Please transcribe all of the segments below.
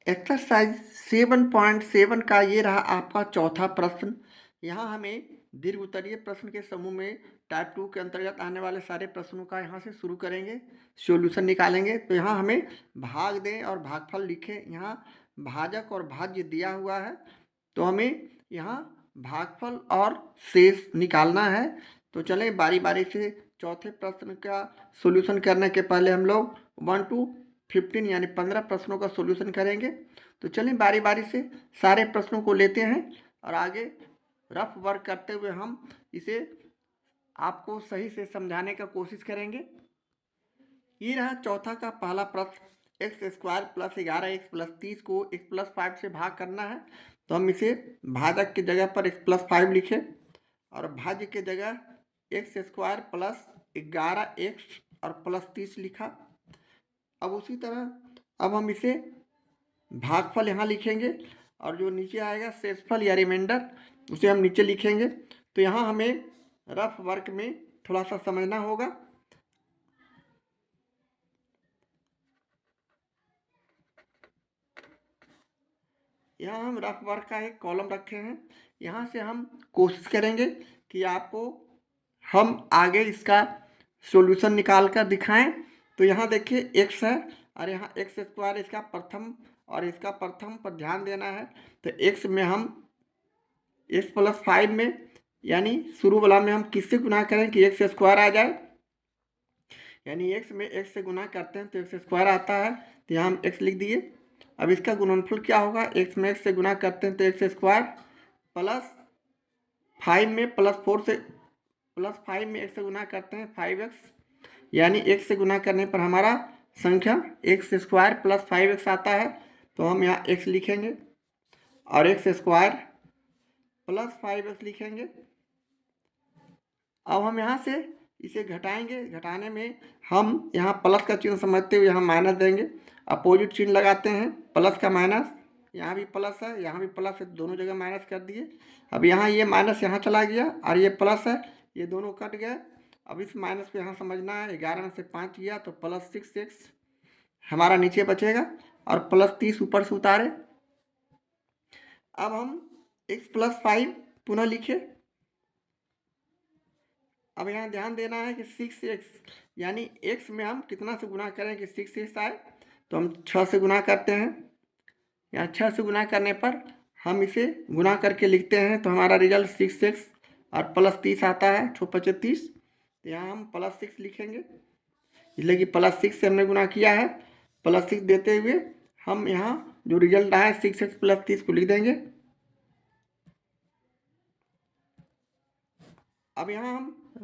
Exercise 7.7 का ये रहा आपका चौथा प्रश्न। यहाँ हमें दीर्घ उत्तरीय प्रश्न के समूह में टाइप 2 के अंतर्गत आने वाले सारे प्रश्नों का यहाँ से शुरू करेंगे, सॉल्यूशन निकालेंगे। तो यहाँ हमें भाग दें और भागफल लिखें। यहाँ भाजक और भाज्य दिया हुआ है, तो हमें यहाँ भागफल और शेष निकालना है। तो चलें बारी बारी से चौथे प्रश्न का सॉल्यूशन करने के पहले हम लोग 1 to 15 यानी 15 प्रश्नों का सॉल्यूशन करेंगे। तो चलिए बारी बारी से सारे प्रश्नों को लेते हैं और आगे रफ वर्क करते हुए हम इसे आपको सही से समझाने का कोशिश करेंगे। ये रहा चौथा का पहला प्रश्न, x² + 11x + 30 को x+5 से भाग करना है। तो हम इसे भाजक की जगह पर x+5 लिखें और भाज्य की जगह x² + 11x और +30 लिखा। अब उसी तरह अब हम इसे भागफल यहाँ लिखेंगे और जो नीचे आएगा शेषफल या रिमाइंडर उसे हम नीचे लिखेंगे। तो यहाँ हमें रफ वर्क में थोड़ा सा समझना होगा। यहाँ हम रफ वर्क का एक कॉलम रखे हैं। यहाँ से हम कोशिश करेंगे कि आपको हम आगे इसका सॉल्यूशन निकाल कर दिखाएं। तो यहाँ देखिए x है और यहाँ x² इसका प्रथम और इसका प्रथम पर ध्यान देना है। तो x में हम x+5 में यानी शुरू वाला में हम किससे गुना करें कि x² आ जाए, यानी x में x से गुना करते हैं तो x² आता है। तो यहाँ हम x लिख दिए। अब इसका गुणनफल क्या होगा, x में x से गुना करते हैं तो x² प्लस 5 में +4 से +5 में x से गुना करते हैं 5x, यानी x से गुना करने पर हमारा संख्या x² + 5x आता है। तो हम यहाँ x लिखेंगे और x² + 5x लिखेंगे। अब हम यहाँ से इसे घटाएंगे, घटाने में हम यहाँ प्लस का चिन्ह समझते हुए यहाँ माइनस देंगे, अपोजिट चिन्ह लगाते हैं, प्लस का माइनस, यहाँ भी प्लस है यहाँ भी प्लस है, दोनों जगह माइनस कर दिए। अब यहाँ ये माइनस यहाँ चला गया और ये प्लस है, ये दोनों कट गए। अब इस माइनस को यहाँ समझना है, 11 में से 5 गया तो +6x हमारा नीचे बचेगा और +30 ऊपर से उतारे। अब हम x+5 पुनः लिखे। अब यहाँ ध्यान देना है कि 6x यानी x में हम कितना से गुना करें कि 6x आए, तो हम 6 से गुना करते हैं। यहाँ 6 से गुना करने पर हम इसे गुना करके लिखते हैं तो हमारा रिजल्ट 6x और +30 आता है, 6×5 = 30। तो यहाँ हम +6 लिखेंगे, इसलिए कि +6 से हमने गुना किया है। +6 देते हुए हम यहाँ जो रिजल्ट आया 6x + 30 को लिख देंगे। अब यहाँ हम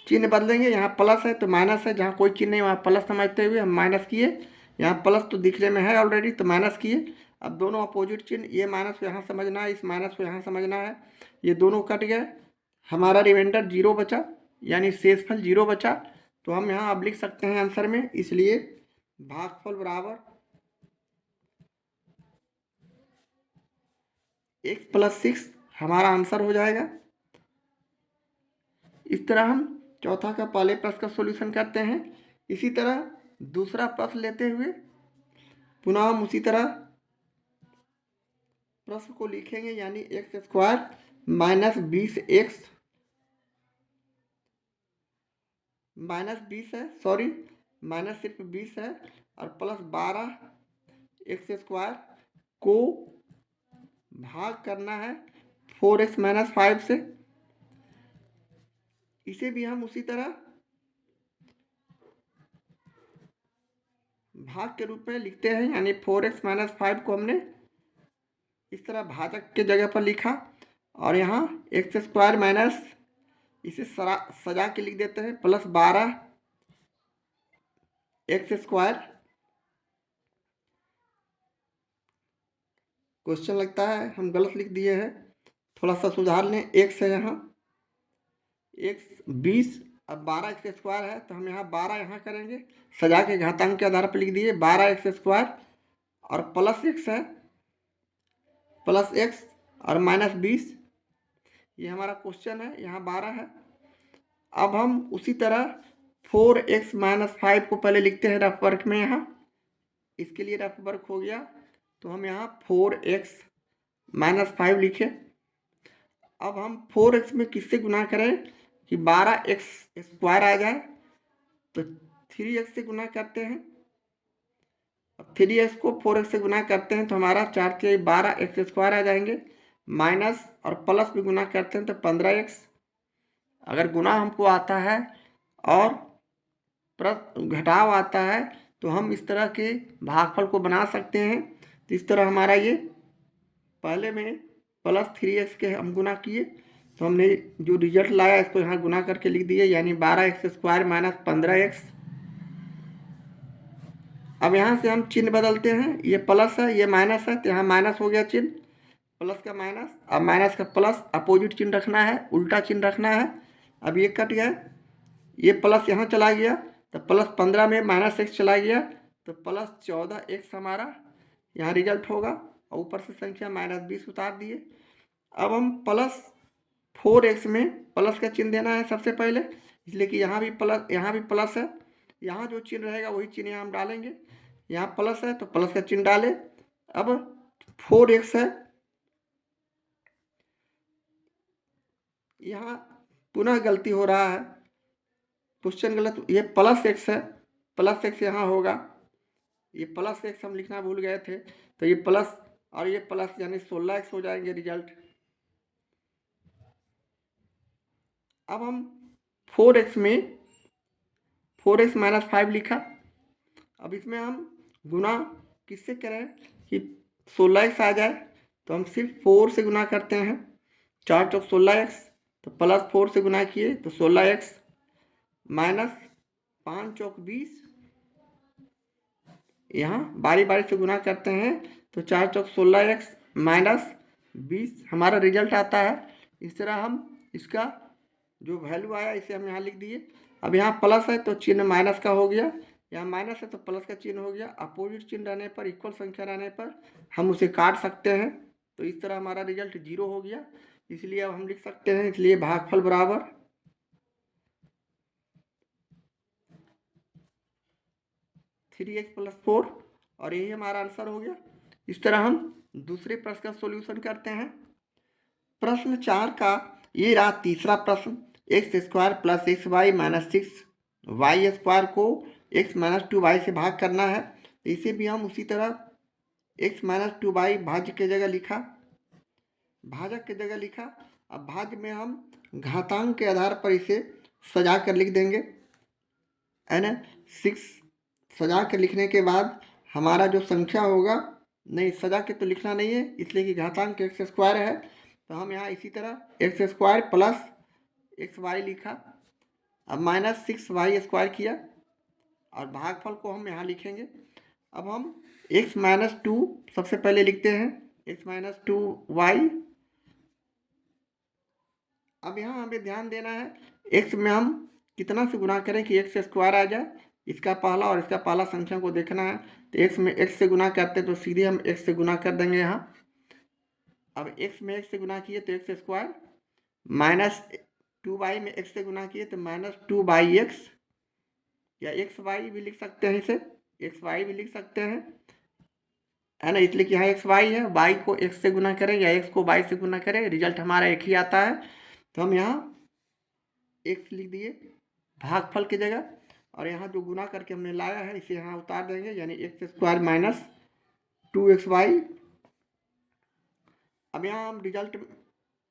चिन्ह बदलेंगे, यहाँ प्लस है तो माइनस है, जहाँ कोई चिन्ह नहीं वहाँ प्लस समझते हुए हम माइनस किए। यहाँ प्लस तो दिखने में है ऑलरेडी तो माइनस किए। अब दोनों अपोजिट चिन्ह, ये माइनस को यहाँ समझना है, इस माइनस को यहाँ समझना है, ये दोनों कट गए, हमारा रिमाइंडर 0 बचा यानी शेषफल 0 बचा। तो हम यहाँ अब लिख सकते हैं आंसर में, इसलिए भागफल बराबर x+6 हमारा आंसर हो जाएगा। इस तरह हम चौथा का पहले प्रश्न का सॉल्यूशन करते हैं। इसी तरह दूसरा प्रश्न लेते हुए पुनः हम उसी तरह प्रश्न को लिखेंगे, यानी x² -20x -20 है, सॉरी माइनस सिर्फ 20 है और +12x² को भाग करना है 4x - 5 से। इसे भी हम उसी तरह भाग के रूप में लिखते हैं, यानी 4x - 5 को हमने इस तरह भाजक के जगह पर लिखा और यहाँ x² माइनस इसे सजा के लिख देते हैं +12x²। क्वेश्चन लगता है हम गलत लिख दिए हैं, थोड़ा सा सुधार लें। x है यहाँ x 20 अब 12x² है तो हम यहाँ 12 यहाँ करेंगे, सजा के घातांक के आधार पर लिख दिए 12x² और +x है +x और -20, ये हमारा क्वेश्चन है, यहाँ 12 है। अब हम उसी तरह 4x - 5 को पहले लिखते हैं रफ वर्क में, यहाँ इसके लिए रफ वर्क हो गया तो हम यहाँ 4x माइनस 5 लिखे। अब हम 4x में किससे गुना करें कि 12x स्क्वायर आ जाए, तो 3x से गुना करते हैं। अब 3x को 4x से गुना करते हैं तो हमारा 4 के 12x स्क्वायर आ जाएंगे, माइनस और प्लस भी गुना करते हैं तो 15x। अगर गुना हमको आता है और घटाव आता है तो हम इस तरह के भागफल को बना सकते हैं। तो इस तरह हमारा ये पहले में प्लस 3x के हम गुना किए तो हमने जो रिजल्ट लाया इसको यहाँ गुना करके लिख दिए, यानी 12x स्क्वायर माइनस 15x। अब यहाँ से हम चिन्ह बदलते हैं, ये प्लस है ये माइनस है, तो यहाँ माइनस हो गया चिन्ह, प्लस का माइनस, अब माइनस का प्लस, अपोजिट चिन्ह रखना है, उल्टा चिन्ह रखना है। अब ये कट गया, ये प्लस यहाँ चला गया तो प्लस 15 में माइनस x चला गया तो प्लस 14x हमारा यहाँ रिजल्ट होगा, और ऊपर से संख्या माइनस 20 उतार दिए। अब हम प्लस 4x में प्लस का चिन्ह देना है सबसे पहले, इसलिए कि यहाँ भी प्लस है, यहाँ जो चिन्ह रहेगा वही चिन्ह यहाँ हम डालेंगे। यहाँ प्लस है तो प्लस का चिन्ह डालें। अब 4x है, यहाँ पुनः गलती हो रहा है, क्वेश्चन गलत, ये प्लस x है, प्लस x यहाँ होगा, ये प्लस x हम लिखना भूल गए थे, तो ये प्लस और ये प्लस यानी 16x हो जाएंगे रिजल्ट। अब हम 4x में 4x माइनस 5 लिखा। अब इसमें हम गुना किससे करें कि 16x आ जाए, तो हम सिर्फ 4 से गुना करते हैं, 4 चौक 16x, तो प्लस 4 से गुना किए तो 16x माइनस 5 चौक 20, यहाँ बारी बारी से गुना करते हैं तो 4 चौक 16x माइनस 20 हमारा रिजल्ट आता है। इस तरह हम इसका जो वैल्यू आया इसे हम यहाँ लिख दिए। अब यहाँ प्लस है तो चिन्ह माइनस का हो गया, यहाँ माइनस है तो प्लस का चिन्ह हो गया। अपोजिट चिन्ह रहने पर, इक्वल संख्या रहने पर हम उसे काट सकते हैं, तो इस तरह हमारा रिजल्ट 0 हो गया। इसलिए अब हम लिख सकते हैं, इसलिए भागफल बराबर 3x प्लस 4, और यही हमारा आंसर हो गया। इस तरह हम दूसरे प्रश्न का सॉल्यूशन करते हैं। प्रश्न 4 का ये रहा तीसरा प्रश्न, x square plus x y minus 6y square को x माइनस 2y से भाग करना है। इसे भी हम उसी तरह x माइनस 2y भाज्य के जगह लिखा, भाजक के जगह लिखा। अब भाज्य में हम घातांक के आधार पर इसे सजा कर लिख देंगे, है ना। 6 सजा कर लिखने के बाद हमारा जो संख्या होगा, नहीं सजा के तो लिखना नहीं है इसलिए कि घातांक एक्स स्क्वायर है, तो हम यहाँ इसी तरह x square plus x y लिखा। अब माइनस 6y स्क्वायर किया और भागफल को हम यहाँ लिखेंगे। अब हम x माइनस 2 सबसे पहले लिखते हैं, x माइनस 2y। अब यहाँ हमें ध्यान देना है, x में हम कितना से गुना करें कि x स्क्वायर आ जाए, इसका पहला और इसका पहला संख्या को देखना है। तो x में x से गुना करते तो सीधे हम x से गुना कर देंगे यहाँ। अब x में x से गुना किए तो x स्क्वायर, माइनस 2y में x से गुना किए तो माइनस 2x, या xy भी लिख सकते हैं, इसे xy भी लिख सकते हैं, है ना। इसलिए कि यहाँ xy है, y को x से गुना करें या x को y से गुना करें, रिजल्ट हमारा एक ही आता है। तो हम यहाँ x लिख दिए भागफल की जगह, और यहाँ जो गुना करके हमने लाया है इसे यहाँ उतार देंगे, यानी एक्स स्क्वायर माइनस 2xy। अब यहाँ हम रिजल्ट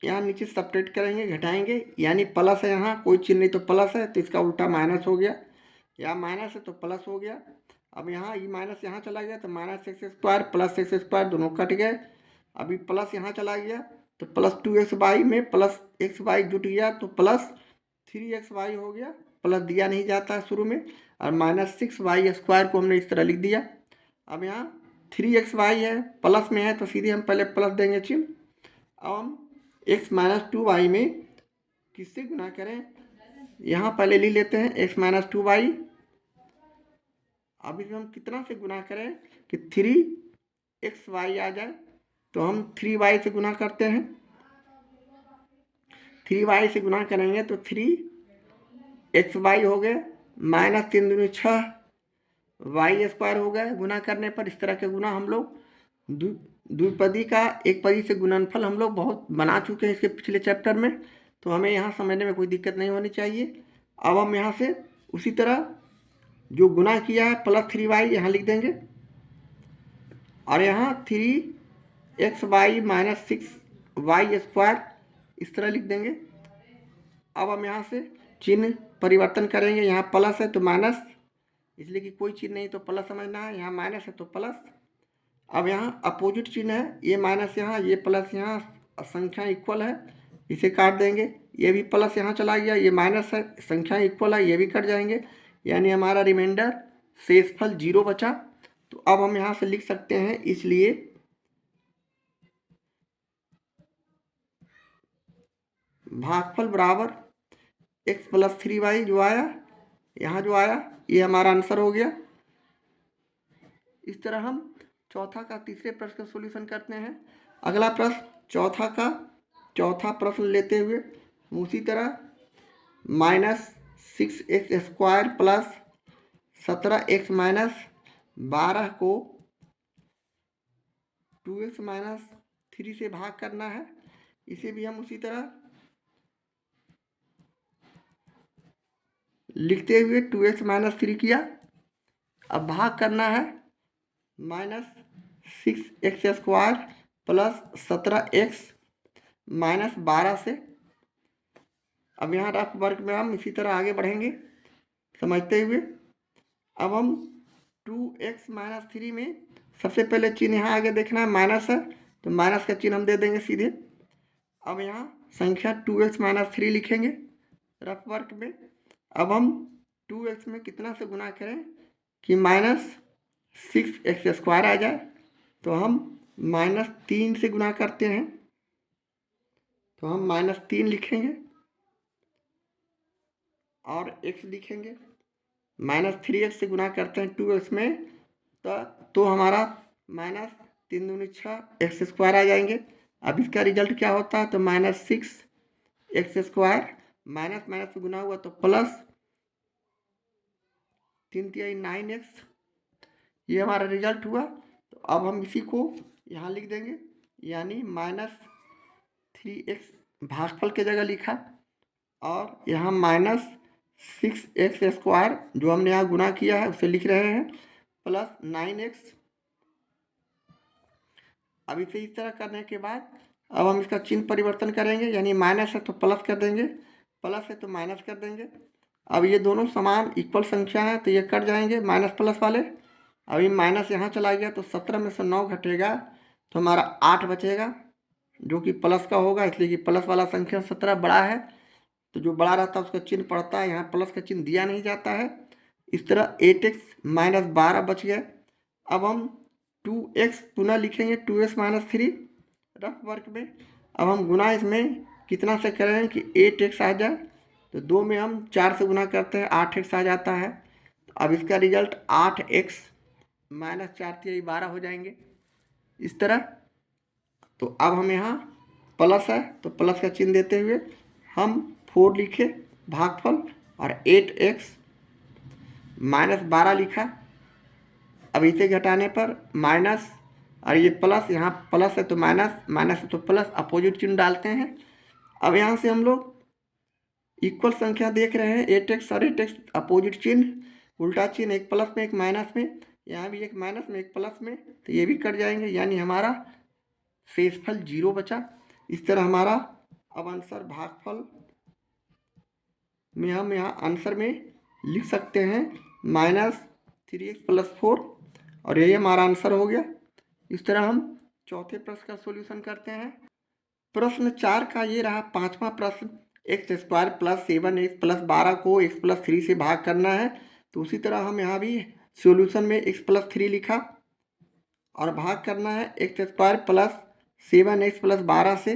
यहाँ नीचे सपरेट करेंगे, घटाएंगे, यानी प्लस है, यहाँ कोई चिन्ह नहीं तो प्लस है, तो इसका उल्टा माइनस हो गया, यहाँ माइनस है तो प्लस हो गया। अब यहाँ ये माइनस यहाँ चला गया तो minus x square plus x square दोनों कट गए। अभी प्लस यहाँ चला गया तो प्लस 2xy में प्लस xy जुट गया तो प्लस 3xy हो गया, प्लस दिया नहीं जाता है शुरू में, और माइनस 6y स्क्वायर को हमने इस तरह लिख दिया। अब यहाँ 3xy है, प्लस में है तो सीधे हम पहले प्लस देंगे चिन्ह। अब हम x माइनस 2y में किससे गुना करें, यहाँ पहले लिख लेते हैं x माइनस 2y। अब इसमें हम कितना से गुना करें कि 3xy आ जाए, तो हम 3y से गुना करते हैं, 3y से गुना करेंगे तो 3xy हो गए, माइनस 3 दूनी 6 y स्क्वायर हो गए गुना करने पर। इस तरह के गुना हम लोग द्विपदी का एक पदी से गुणनफल हम लोग बहुत बना चुके हैं इसके पिछले चैप्टर में, तो हमें यहाँ समझने में कोई दिक्कत नहीं होनी चाहिए। अब हम यहाँ से उसी तरह जो गुना किया है +3y यहाँ लिख देंगे, और यहाँ 3xy - 6y² इस तरह लिख देंगे। अब हम यहाँ से चिन्ह परिवर्तन करेंगे, यहाँ प्लस है तो माइनस, इसलिए कि कोई चिन्ह नहीं तो प्लस समझना है, यहाँ माइनस है तो प्लस। अब यहाँ अपोजिट चिन्ह है, ये माइनस यहाँ, ये प्लस यहाँ, संख्या इक्वल है, इसे काट देंगे। ये भी प्लस यहाँ चला गया, ये माइनस है, संख्या इक्वल है, ये भी कट जाएंगे, यानी हमारा रिमाइंडर शेषफल 0 बचा। तो अब हम यहाँ से लिख सकते हैं, इसलिए भागफल बराबर x + 3y जो आया, यहाँ जो आया ये हमारा आंसर हो गया। इस तरह हम चौथा का तीसरे प्रश्न का सॉल्यूशन करते हैं। अगला प्रश्न चौथा प्रश्न लेते हुए हम उसी तरह -6x² + 17x - 12 को 2x - 3 से भाग करना है। इसे भी हम उसी तरह लिखते हुए 2x - 3 किया। अब भाग करना है -6x² + 17x - 12 से। अब यहाँ रफ वर्क में हम इसी तरह आगे बढ़ेंगे समझते हुए। अब हम 2x - 3 में सबसे पहले चिन्ह यहाँ आगे देखना है, माइनस है तो माइनस का चिन्ह हम दे देंगे सीधे। अब यहाँ संख्या 2x - 3 लिखेंगे रफ वर्क में। अब हम 2x में कितना से गुना करें कि -6x² आ जाए, तो हम -3 से गुना करते हैं, तो हम -3 लिखेंगे और x लिखेंगे। -3x से गुना करते हैं 2x में, तो हमारा -3 दूनी 6 x² आ जाएंगे। अब इसका रिजल्ट क्या होता है, तो -6x², माइनस माइनस से गुना हुआ तो प्लस 3 × 9x, ये हमारा रिजल्ट हुआ। तो अब हम इसी को यहाँ लिख देंगे, यानी -3x भागफल की जगह लिखा, और यहाँ -6x² जो हमने यहाँ गुना किया है उसे लिख रहे हैं, + 9x। अब इसे इस तरह करने के बाद अब हम इसका चिन्ह परिवर्तन करेंगे, यानी माइनस है तो प्लस कर देंगे, प्लस है तो माइनस कर देंगे। अब ये दोनों समान इक्वल संख्या है तो ये कट जाएंगे माइनस प्लस वाले। अभी माइनस यहाँ चला गया तो 17 में से 9 घटेगा तो हमारा 8 बचेगा, जो कि प्लस का होगा, इसलिए कि प्लस वाला संख्या 17 बड़ा है, तो जो बड़ा रहता है उसका चिन्ह पड़ता है, यहाँ प्लस का चिन्ह दिया नहीं जाता है। इस तरह 8x - 12 बच गया। अब हम 2x पुनः लिखेंगे, 2x - 3 रफ वर्क में। अब हम गुना इसमें कितना से करें कि 8x आ जाए, तो 2 में हम 4 से गुना करते हैं, 8x आ जाता है। अब इसका रिजल्ट 8x - 4 × 12 हो जाएंगे इस तरह। तो अब हम यहाँ प्लस है तो प्लस का चिन्ह देते हुए हम 4 लिखे भागफल, और 8x - 12 लिखा। अब इसे घटाने पर माइनस, और ये प्लस, यहाँ प्लस है तो माइनस, माइनस है तो प्लस, अपोजिट चिन्ह डालते हैं। अब यहाँ से हम लोग इक्वल संख्या देख रहे हैं, 8x और 8x अपोजिट चिन्ह, उल्टा चिन्ह, एक प्लस में एक माइनस में, यहाँ भी एक माइनस में एक प्लस में, तो ये भी कट जाएंगे, यानी हमारा शेषफल 0 बचा। इस तरह हमारा अब आंसर भागफल में हम यहाँ आंसर में लिख सकते हैं -3x + 4, और यही हमारा आंसर हो गया। इस तरह हम चौथे प्रश्न का सॉल्यूशन करते हैं। प्रश्न 4 का ये रहा पांचवा प्रश्न, x² + 7x + 12 को x + 3 से भाग करना है। तो उसी तरह हम यहाँ भी सॉल्यूशन में x + 3 लिखा, और भाग करना है x² + 7x + 12 से।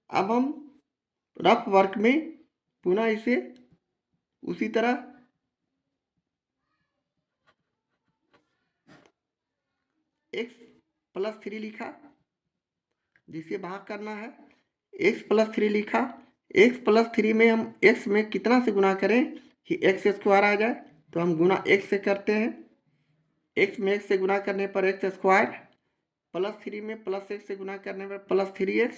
अब हम रफ वर्क में पुनः इसे उसी तरह x + 3 लिखा, जिसे भाग करना है, x + 3 लिखा। x + 3 में हम x में कितना से गुना करें कि x² आ जाए, तो हम गुना x से करते हैं, एक्स में एक्स से गुना करने पर एक्स स्क्वायर प्लस 3 में प्लस एक्स से गुना करने पर प्लस 3x।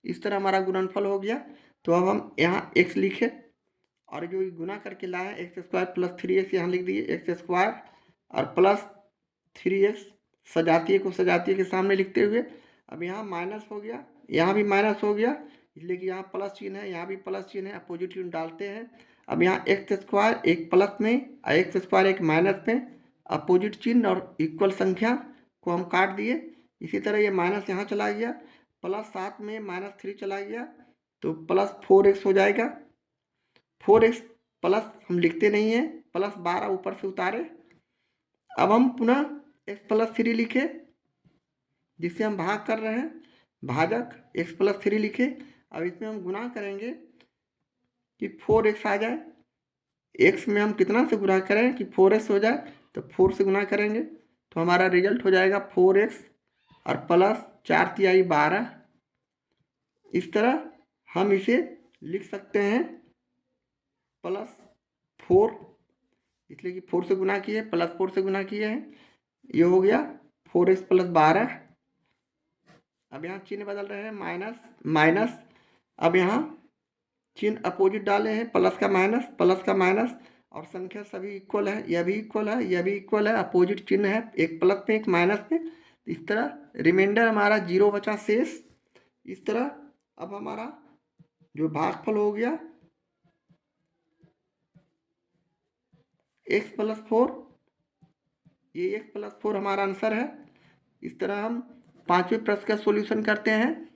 इस तरह हमारा गुणनफल हो गया। तो अब हम यहाँ x लिखे और जो गुना करके लाए एक्स स्क्वायर प्लस 3x यहाँ लिख दिए एक्स स्क्वायर और प्लस 3x सजातीय को सजातीय के सामने लिखते हुए अब यहाँ माइनस हो गया, यहाँ भी माइनस हो गया, इसलिए कि यहाँ प्लस चिन्ह है, यहाँ भी प्लस चिन्ह है, अपोजिट चिन्ह डालते हैं। अब यहाँ एक्स स्क्वायर एक प्लस में और एक्स स्क्वायर एक माइनस में, अपोजिट चिन्ह और इक्वल संख्या को हम काट दिए। इसी तरह ये माइनस यहाँ चला गया, प्लस 7 में -3 चला गया तो प्लस 4x हो जाएगा। 4x प्लस हम लिखते नहीं हैं, प्लस 12 ऊपर से उतारे। अब हम पुनः x प्लस 3 लिखे जिससे हम भाग कर रहे हैं, भाजक x प्लस 3 लिखे। अब इसमें हम गुना करेंगे कि 4x आ जाए। x में हम कितना से गुना करें कि 4x हो जाए, तो 4 से गुना करेंगे तो हमारा रिजल्ट हो जाएगा 4x और प्लस 4 तिहाई 12। इस तरह हम इसे लिख सकते हैं प्लस 4, इसलिए कि 4 से गुना किए प्लस 4 से गुना किए हैं, ये हो गया 4x प्लस 12। अब यहाँ चिन्ह बदल रहे हैं माइनस माइनस, अब यहाँ चिन्ह अपोजिट डाले हैं, प्लस का माइनस और संख्या सभी इक्वल है, यह भी इक्वल है, यह भी इक्वल है, अपोजिट चिन्ह है, एक प्लस में एक माइनस में। इस तरह रिमाइंडर हमारा 0 बचा शेष। इस तरह अब हमारा जो भागफल हो गया x प्लस 4, ये x प्लस 4 हमारा आंसर है। इस तरह हम 5वें प्रश्न का सॉल्यूशन करते हैं।